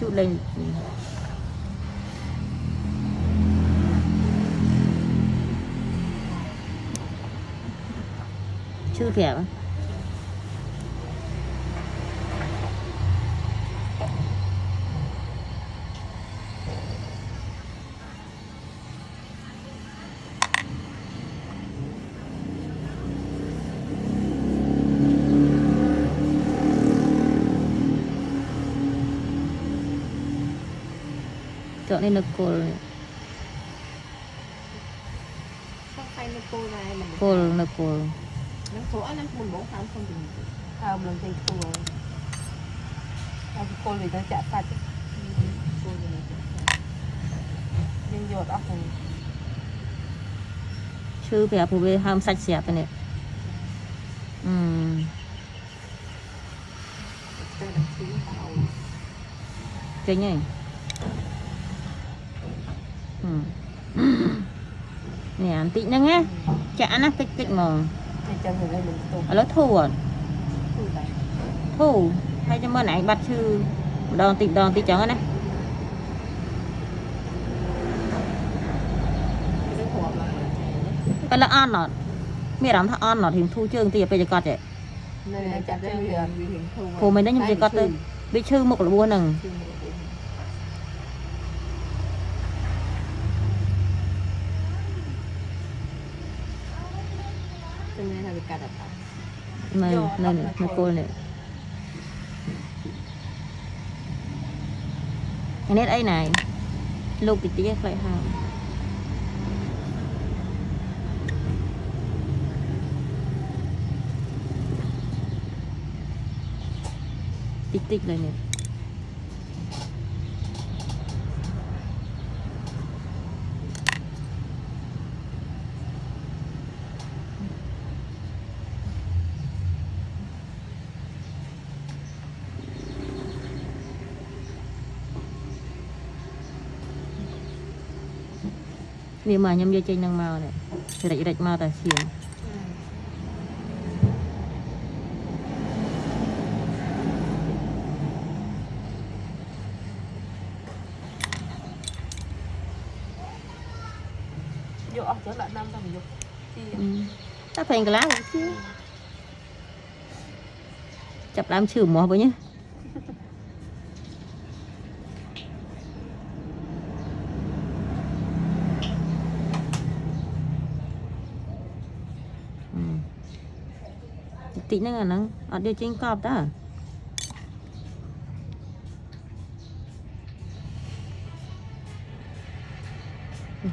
tụ lên chưa kìa chọn lên được cồn không phải nó cô này mình cồn là cồn nó số anh muốn bố không không được mình thấy cô cô vì nó chặt sạch cô vì nó nhưng dột ốc nàyชื่อแบบผู้บริหารสัตว์เสียไปเนี่ยcái nhỉ nè anh tị nó nghe chả nó kích kích mòn ở lớp thu à thu hay cho mơ này bắt chư đòn tị chọn này cái là ăn nọ mẹ làm thằng ăn nọ thì thu chương thì bây giờ cọt vậy phù mình đấy nhưng bây giờ cọt thôi bị chư một là buôn nằng này cô này cái nét ấy này lục cái tía phải hào tích tích này nè vì mà nhâm dây chanh đang màu này thì đạch màu ta xiên vô ốc trở lại năm tầm vô ta phải cái lá chứ chập làm chữ mò với nhá tí nữa là nó ở đây trên cọp đó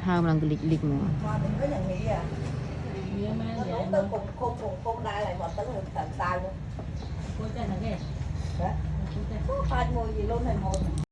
hao làm cái lịch mà không đai lại một tấn thật sao luôn. Cô chơi là cái. Đó. Cô chơi. Có ngồi gì luôn này một.